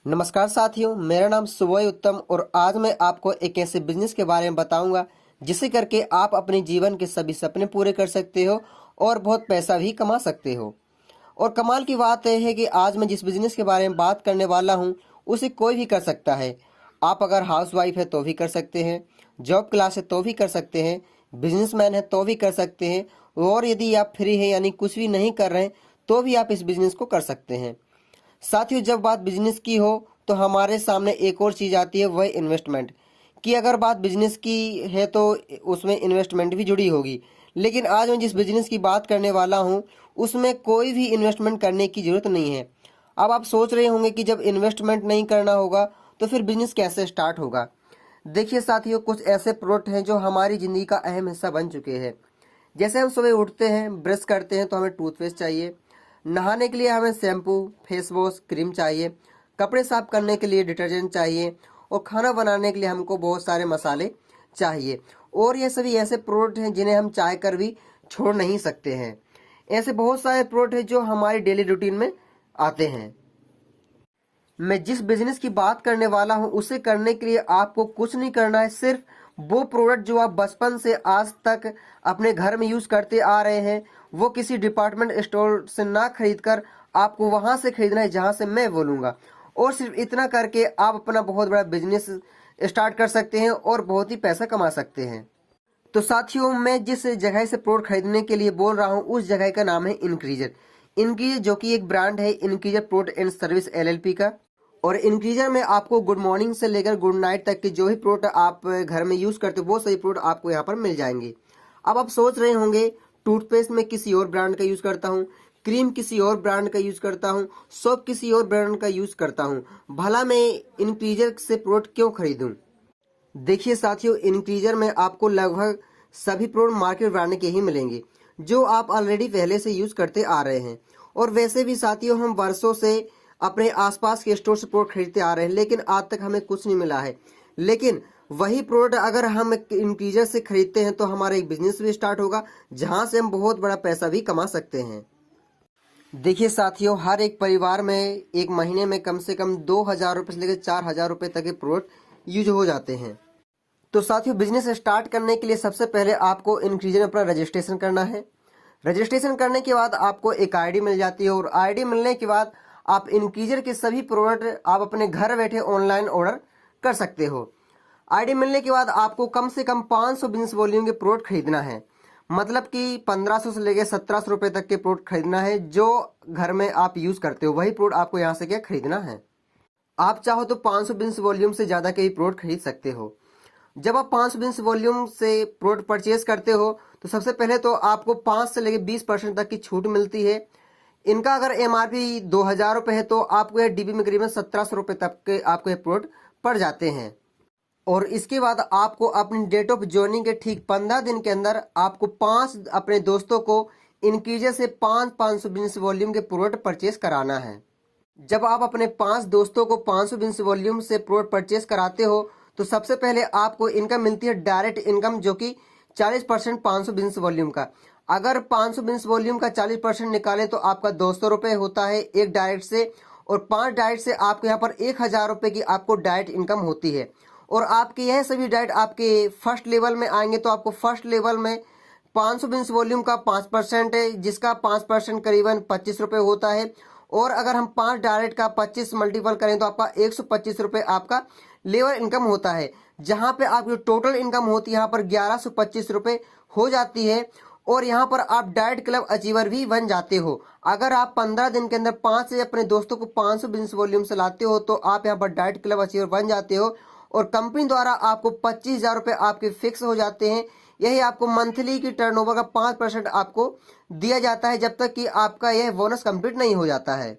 नमस्कार साथियों, मेरा नाम सुबोय उत्तम और आज मैं आपको एक ऐसे बिजनेस के बारे में बताऊंगा जिसे करके आप अपने जीवन के सभी सपने पूरे कर सकते हो और बहुत पैसा भी कमा सकते हो। और कमाल की बात यह है कि आज मैं जिस बिजनेस के बारे में बात करने वाला हूं उसे कोई भी कर सकता है। आप अगर हाउस वाइफ है तो भी कर सकते हैं, जॉब क्लास है तो भी कर सकते हैं, बिजनेसमैन है तो भी कर सकते हैं, और यदि आप फ्री है यानी कुछ भी नहीं कर रहे हैं तो भी आप इस बिजनेस को कर सकते हैं। साथियों, जब बात बिजनेस की हो तो हमारे सामने एक और चीज आती है, वह इन्वेस्टमेंट की। अगर बात बिजनेस की है तो उसमें इन्वेस्टमेंट भी जुड़ी होगी, लेकिन आज मैं जिस बिजनेस की बात करने वाला हूं उसमें कोई भी इन्वेस्टमेंट करने की जरूरत नहीं है। अब आप सोच रहे होंगे कि जब इन्वेस्टमेंट नहीं करना होगा तो फिर बिजनेस कैसे स्टार्ट होगा। देखिए साथियों, कुछ ऐसे प्रोडक्ट हैं जो हमारी जिंदगी का अहम हिस्सा बन चुके हैं। जैसे हम सुबह उठते हैं, ब्रश करते हैं तो हमें टूथपेस्ट चाहिए, नहाने के लिए हमें शैम्पू, फेस वॉश, क्रीम चाहिए, कपड़े साफ करने के लिए डिटर्जेंट चाहिए और खाना बनाने के लिए हमको बहुत सारे मसाले चाहिए। और ये सभी ऐसे प्रोडक्ट हैं जिन्हें हम चाह कर भी छोड़ नहीं सकते हैं। ऐसे बहुत सारे प्रोडक्ट हैं जो हमारी डेली रूटीन में आते हैं। मैं जिस बिजनेस की बात करने वाला हूं उसे करने के लिए आपको कुछ नहीं करना है, सिर्फ वो प्रोडक्ट जो आप बचपन से आज तक अपने घर में यूज करते आ रहे हैं वो किसी डिपार्टमेंट स्टोर से ना खरीद कर आपको वहां से खरीदना है जहां से मैं बोलूंगा। और सिर्फ इतना करके आप अपना बहुत बड़ा बिजनेस स्टार्ट कर सकते हैं और बहुत ही पैसा कमा सकते हैं। तो साथियों, मैं जिस जगह से प्रोडक्ट खरीदने के लिए बोल रहा हूँ उस जगह का नाम है इनक्रीजर। इनक्रीजर जो कि एक ब्रांड है, इनक्रीजर प्रोडक्ट एंड सर्विस LLP का। और इनक्रीजर में आपको गुड मॉर्निंग से लेकर गुड नाइट तक के जो भी प्रोडक्ट आप घर में यूज करते हो वो सही प्रोडक्ट आपको यहाँ पर मिल जाएंगे। अब आप सोच रहे होंगे टूथपेस्ट में किसी और ब्रांड का यूज करता हूँ, क्रीम किसी और ब्रांड का यूज करता हूँ, सोप किसी और ब्रांड का यूज करता हूँ, भला मैं इनक्रीजर से प्रोडक्ट क्यों खरीदूं। देखिए साथियों, इनक्रीजर में आपको लगभग सभी प्रोडक्ट मार्केट ब्रांड के ही मिलेंगे जो आप ऑलरेडी पहले से यूज करते आ रहे हैं। और वैसे भी साथियों, हम वर्षों से अपने आसपास के स्टोर से प्रोडक्ट खरीदते आ रहे हैं लेकिन आज तक हमें कुछ नहीं मिला है। लेकिन वही प्रोडक्ट अगर हम इनक्रीजर से खरीदते हैं तो हमारा एक बिजनेस भी स्टार्ट होगा जहां से हम बहुत बड़ा पैसा भी कमा सकते हैं। देखिए साथियों, हर एक परिवार में एक महीने में कम से कम 2,000 रुपए से लेकर 4,000 रुपए तक के प्रोडक्ट यूज हो जाते हैं। तो साथियों, बिजनेस स्टार्ट करने के लिए सबसे पहले आपको इनक्रीजर में अपना रजिस्ट्रेशन करना है। रजिस्ट्रेशन करने के बाद आपको एक आईडी मिल जाती है और आईडी मिलने के बाद आप इनक्रीजर के सभी प्रोडक्ट आप अपने घर बैठे ऑनलाइन ऑर्डर कर सकते हो। आईडी मिलने के बाद आपको कम से कम 500 बिजनेस वॉल्यूम के प्रोडक्ट खरीदना है, मतलब कि 1500 से लेकर 1700 रुपए तक के प्रोडक्ट खरीदना है जो घर में आप यूज करते हो। वही प्रोडक्ट आपको यहाँ से क्या खरीदना है। आप चाहो तो 500 बिजनेस वॉल्यूम से ज्यादा के भी प्रोडक्ट खरीद सकते हो। जब आप 500 बिजनेस वॉल्यूम से प्रोडक्ट परचेज करते हो तो सबसे पहले तो आपको 5 से लेकर 20% तक की छूट मिलती है। इनका अगर MRP 2,000 रुपए है तो आपको यह डीबी में करीबन 1,700 रुपए तक के आपको ये प्रोडक्ट पड़ जाते हैं। और इसके बाद आपको अपनी डेट ऑफ ज्वाइनिंग के ठीक 15 दिन के अंदर आपको 5 अपने दोस्तों को इनक्रीजर से 500 बिजनेस वॉल्यूम के प्रोडक्ट परचेज कराना है। जब आप अपने 5 दोस्तों को 500 बिजनेस वॉल्यूम से प्रोडक्ट परचेज कराते हो तो सबसे पहले आपको इनकम मिलती है डायरेक्ट इनकम, जो कि 40% 500 बिजनेस वॉल्यूम का। अगर 500 बिजनेस वॉल्यूम का 40% निकाले तो आपका 200 रुपए होता है एक डायरेक्ट से, और 5 डायरेक्ट से आपको यहाँ पर 1,000 रुपए की आपको डायरेक्ट इनकम होती है। और आपके यह सभी डायरेक्ट आपके फर्स्ट लेवल में आएंगे तो आपको फर्स्ट लेवल में 500 बिजनेस वॉल्यूम का 5% है, जिसका 5% करीबन 25 रुपए होता है। और अगर हम 5 डायरेक्ट का 25 मल्टीपल करें तो आपका 125 रुपए आपका लेवल इनकम होता है, जहां पे आपकी टोटल इनकम होती है यहाँ पर 1125 रुपए हो जाती है। और यहाँ पर आप डायरेक्ट क्लब अचीवर भी बन जाते हो। अगर आप 15 दिन के अंदर 5 से अपने दोस्तों को 500 बिजनेस वॉल्यूम से लाते हो तो आप यहाँ पर डायरेक्ट क्लब अचीवर बन जाते हो और कंपनी द्वारा आपको 25,000 रुपए आपके फिक्स हो जाते हैं। यही आपको मंथली की टर्नओवर का 5% आपको दिया जाता है जब तक कि आपका यह बोनस कंप्लीट नहीं हो जाता है।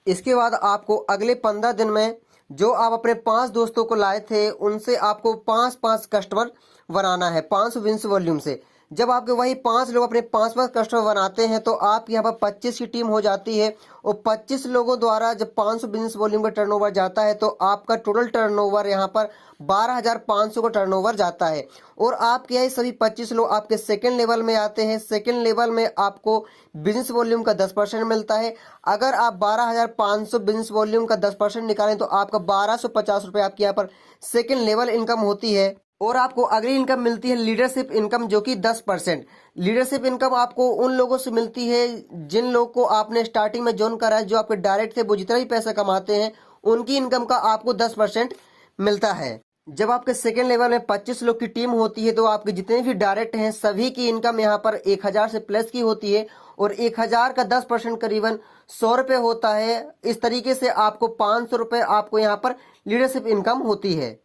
इसके बाद आपको अगले 15 दिन में जो आप अपने 5 दोस्तों को लाए थे उनसे आपको 5 कस्टमर बनाना है 500 बिजनेस वॉल्यूम से, जब आपके वही 5 लोग अपने 5-5 कस्टमर बनाते हैं तो आप यहाँ पर 25 की टीम हो जाती है और 25 लोगों द्वारा जब 500 बिजनेस वॉल्यूम का टर्नओवर जाता है तो आपका टोटल टर्नओवर यहाँ पर 12,500 का टर्नओवर जाता है। और आपके यही सभी 25 लोग आपके सेकेंड लेवल में आते हैं। सेकेंड लेवल में आपको बिजनेस वॉल्यूम का 10% मिलता है। अगर आप 12,500 बिजनेस वॉल्यूम का 10% निकालें तो आपका 1,250 रुपये आपकी यहाँ पर सेकेंड लेवल इनकम होती है। और आपको अगली इनकम मिलती है लीडरशिप इनकम, जो कि 10%। लीडरशिप इनकम आपको उन लोगों से मिलती है जिन लोगों को आपने स्टार्टिंग में ज्वाइन करा है, जो आपके डायरेक्ट थे, वो जितना भी पैसा कमाते हैं उनकी इनकम का आपको 10% मिलता है। जब आपके सेकेंड लेवल में 25 लोग की टीम होती है तो आपके जितने भी डायरेक्ट हैं सभी की इनकम यहाँ पर 1,000 से प्लस की होती है और 1,000 का 10% करीबन 100 रुपये होता है। इस तरीके से आपको 500 रुपये आपको यहाँ पर लीडरशिप इनकम होती है।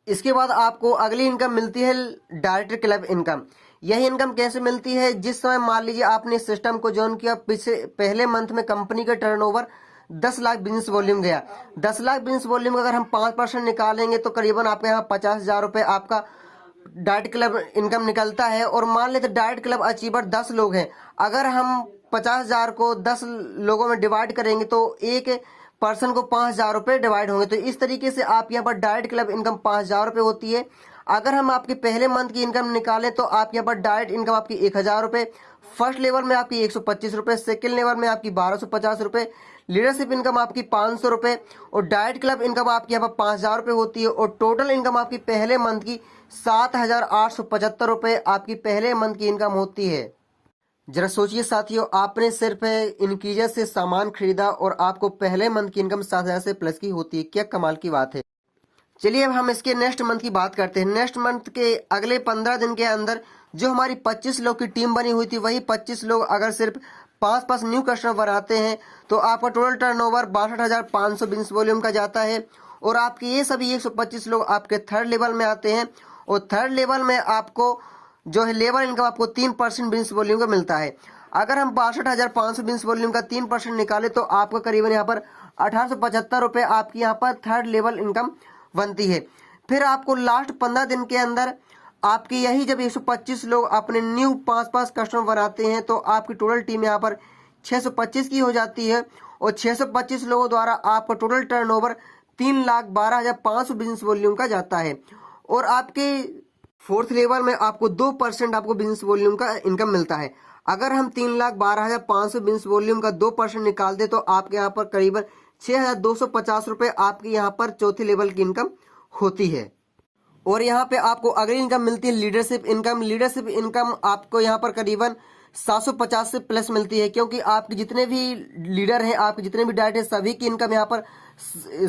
इसके बाद आपको अगली इनकम मिलती है डायरेक्टर क्लब इनकम। यह इनकम कैसे मिलती है? जिस समय मान लीजिए आपने सिस्टम को ज्वाइन किया, पहले मंथ में कंपनी का टर्नओवर 10 लाख बिजनेस वॉल्यूम गया। 10 लाख बिजनेस वॉल्यूम अगर हम 5% निकालेंगे तो करीबन आपके यहाँ 50,000 रुपये आपका डायरेक्ट क्लब इनकम निकलता है। और मान लेते डायरेक्ट क्लब अचीवर 10 लोग हैं, अगर हम 50,000 को 10 लोगों में डिवाइड करेंगे तो एक पर्सन को 5,000 रुपये डिवाइड होंगे। तो इस तरीके से आप यहाँ पर डायरेक्ट क्लब इनकम 5,000 रुपये होती है। अगर हम आपके पहले मंथ की इनकम निकालें तो आप यहाँ पर डायरेक्ट इनकम आपकी 1,000 रुपये, फर्स्ट लेवल में आपकी 125 रुपये, सेकेंड लेवल में आपकी 1,250 रुपये, लीडरशिप इनकम आपकी 500 रुपये और डायरेक्ट क्लब इनकम आपकी यहाँ पर 5,000 रुपये होती है। और टोटल इनकम आपकी पहले मंथ की 7,875 रुपये आपकी पहले मंथ की इनकम होती है। जरा सोचिए साथियों, आपने सिर्फ इनक्रीजर से सामान खरीदा और आपको पहले मंथ की इनकम 7,000 से प्लस की होती है। क्या कमाल की बात है। चलिए अब हम इसके नेक्स्ट मंथ की बात करते हैं। नेक्स्ट मंथ के अगले 15 दिन के अंदर जो हमारी 25 लोग की टीम बनी हुई थी, वही 25 लोग अगर सिर्फ 5 न्यू कस्टमर बनाते हैं तो आपका टोटल टर्नओवर 62,500 बिजनेस वॉल्यूम का जाता है। और आपके ये सभी 125 लोग आपके थर्ड लेवल में आते हैं और थर्ड लेवल में आपको जो है लेवल इनकम आपको 3% बिजनेस वॉल्यूम का मिलता है। अगर हम 62,500 बिजनेस वॉल्यूम का 3% निकाले तो आपका करीबन यहाँ पर 1,875 रुपये आपकी यहाँ पर थर्ड लेवल इनकम बनती है। फिर आपको लास्ट 15 दिन के अंदर आपकी यही जब 125 लोग अपने न्यू 5 कस्टमर बनाते हैं तो आपकी टोटल टीम यहाँ पर 625 की हो जाती है और 625 लोगों द्वारा आपका टोटल टर्नओवर 3,12,500 बिजनेस वॉल्यूम का जाता है। और आपके फोर्थ लेवल में आपको 2% आपको बिजनेस वॉल्यूम का इनकम मिलता है। अगर हम 3,12,500 बिजनेस वॉल्यूम का 2% निकाल दे तो आपके यहाँ पर करीबन 6,250 रुपये आपकी यहाँ पर चौथे लेवल की इनकम होती है। और यहाँ पे आपको अगली इनकम मिलती है लीडरशिप इनकम। लीडरशिप इनकम आपको यहाँ पर करीबन 750 से प्लस मिलती है, क्योंकि आपके जितने भी लीडर हैं, आपके जितने भी डायरेक्टर हैं, सभी की इनकम यहाँ पर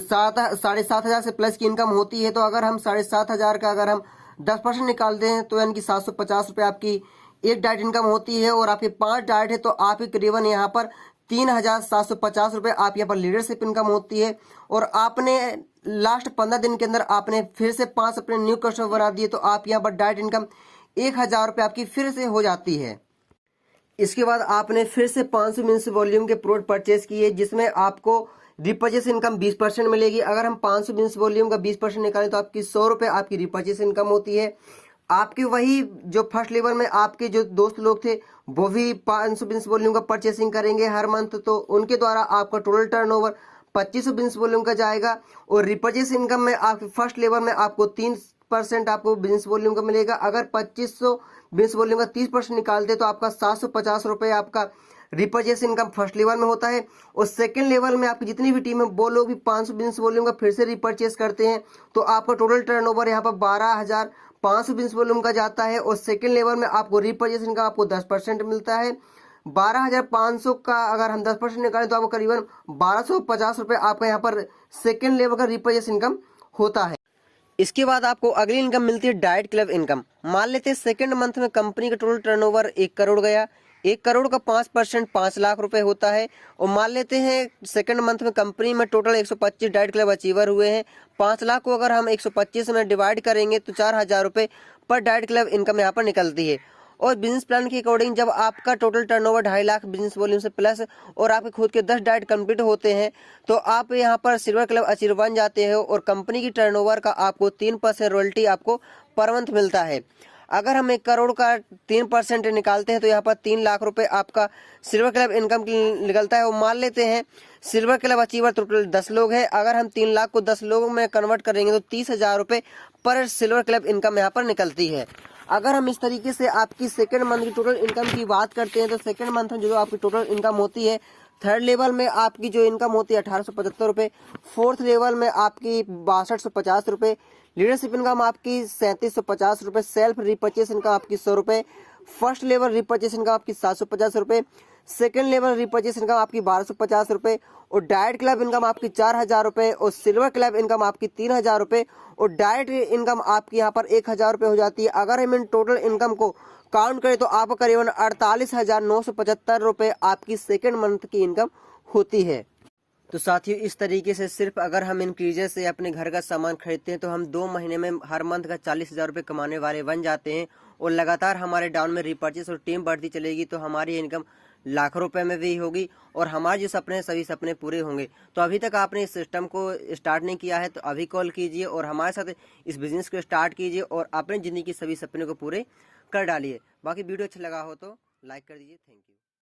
7,500 से प्लस की इनकम होती है। तो अगर हम 7,500 का अगर हम 10% निकालते हैं तो यानी कि 750 रुपये आपकी एक डाइट इनकम होती है। और आपके 5 डाइट है तो आपकी करीबन यहाँ पर 3,750 रुपये आप यहाँ पर लीडरशिप इनकम होती है। और आपने लास्ट 15 दिन के अंदर आपने फिर से 5 अपने न्यू कस्टमर बना दिए तो आप यहाँ पर डाइट इनकम 1,000 रुपये आपकी फिर से हो जाती है। इसके बाद आपने फिर से 500 मिनट्स वॉल्यूम के प्रोडक्ट परचेज किए, जिसमें आपको रिपर्चेस इनकम 20% मिलेगी। अगर हम 500 बिजनेस वॉल्यूम का 20% निकालें तो आपकी 100 रुपये आपकी रिपर्चेस इनकम होती है। आपकी वही जो फर्स्ट लेवल में आपके जो दोस्त लोग थे वो भी 500 बिजनेस वॉल्यूम का परचेसिंग करेंगे हर मंथ, तो उनके द्वारा आपका टोटल टर्नओवर 2500 बिजनेस वॉल्यूम का जाएगा। और रिपर्चेस इनकम में आपके फर्स्ट लेवल में आपको 3% आपको बिजनेस वॉल्यूम का मिलेगा। अगर 2500 बिजनेस वॉल्यूम का 30% निकालते तो आपका 750 रुपये आपका रिपर्चेस इनकम फर्स्ट लेवल में होता है। और सेकंड लेवल में आपकी जितनी भी टीम है वो लोग भी 500 बिजनेस वॉल्यूम का फिर से रिपर्चेस करते हैं, तो आपका टोटल टर्नओवर यहाँ पर 12,500 बिजनेस वॉल्यूम का जाता है। और सेकंड लेवल में आपको रिपर्चेस इनकम आपको 10% मिलता है। 12,500 का अगर हम 10% निकालें तो आपको करीबन 1,250 रुपये आपका यहाँ पर सेकंड लेवल का रिपर्चेस इनकम होता है। इसके बाद आपको अगली इनकम मिलती है डाइट क्लब इनकम। मान लेते हैं सेकंड मंथ में कंपनी का टोटल टर्नओवर 1 करोड़ गया। 1 करोड़ का 5% 5 लाख रुपए होता है। और मान लेते हैं सेकंड मंथ में कंपनी में टोटल 125 डाइट क्लब अचीवर हुए हैं। 5 लाख को अगर हम 125 में डिवाइड करेंगे तो 4,000 रुपये पर डाइट क्लब इनकम यहाँ पर निकलती है। और बिजनेस प्लान के अकॉर्डिंग जब आपका total turnover 2.5 lakh business volume से प्लस और आपके खुद के 10 डाइट कंप्लीट होते हैं तो आप यहाँ पर सिल्वर क्लब अचीवर बन जाते हो और कंपनी की टर्नओवर का आपको 3% रॉयल्टी आपको पर मंथ मिलता है। अगर हम 1 करोड़ का 3% निकालते हैं तो यहाँ पर 3 लाख रुपए आपका सिल्वर क्लब इनकम निकलता है। और मान लेते हैं सिल्वर क्लब अचीवर टोटल 10 लोग हैं। अगर हम 3 लाख को 10 लोगों में कन्वर्ट करेंगे तो 30,000 रुपए पर सिल्वर क्लब इनकम यहाँ पर निकलती है। अगर हम इस तरीके से आपकी सेकंड मंथ की टोटल इनकम की बात करते हैं तो सेकंड मंथ में जो आपकी टोटल इनकम होती है, थर्ड लेवल में आपकी जो इनकम होती है 1875 रुपये, फोर्थ लेवल में आपकी 6250 रुपये, लीडरशिप इनकम आपकी 3750 रुपये, सेल्फ रिपर्चेस इनकम आपकी 100 रुपये, फर्स्ट लेवल रिपर्चेस इनकम आपकी 750 रुपये, सेकेंड लेवल रिपर्चेस इनकम आपकी 1250 रुपये, और डायरेक्ट क्लब इनकम आपकी 4000 रुपये, और सिल्वर क्लब इनकम आपकी 3000 रुपये, और डायरेक्ट इनकम आपकी यहाँ पर 1000 रुपये हो जाती है। अगर हम इन टोटल इनकम को काउंट करें तो आपको करीबन 48,975 रुपये आपकी सेकेंड मंथ की इनकम होती है। तो साथियों, इस तरीके से सिर्फ अगर हम इन क्रीजर से अपने घर का सामान खरीदते हैं तो हम 2 महीने में हर मंथ का 40,000 रुपये कमाने वाले बन जाते हैं। और लगातार हमारे डाउन में रिपर्चेस और टीम बढ़ती चलेगी तो हमारी इनकम लाखों रुपए में भी होगी और हमारे जो सपने सभी सपने पूरे होंगे। तो अभी तक आपने इस सिस्टम को स्टार्ट नहीं किया है तो अभी कॉल कीजिए और हमारे साथ इस बिजनेस को स्टार्ट कीजिए और अपनी ज़िंदगी के सभी सपने को पूरे कर डालिए। बाकी वीडियो अच्छा लगा हो तो लाइक कर दीजिए। Thank you.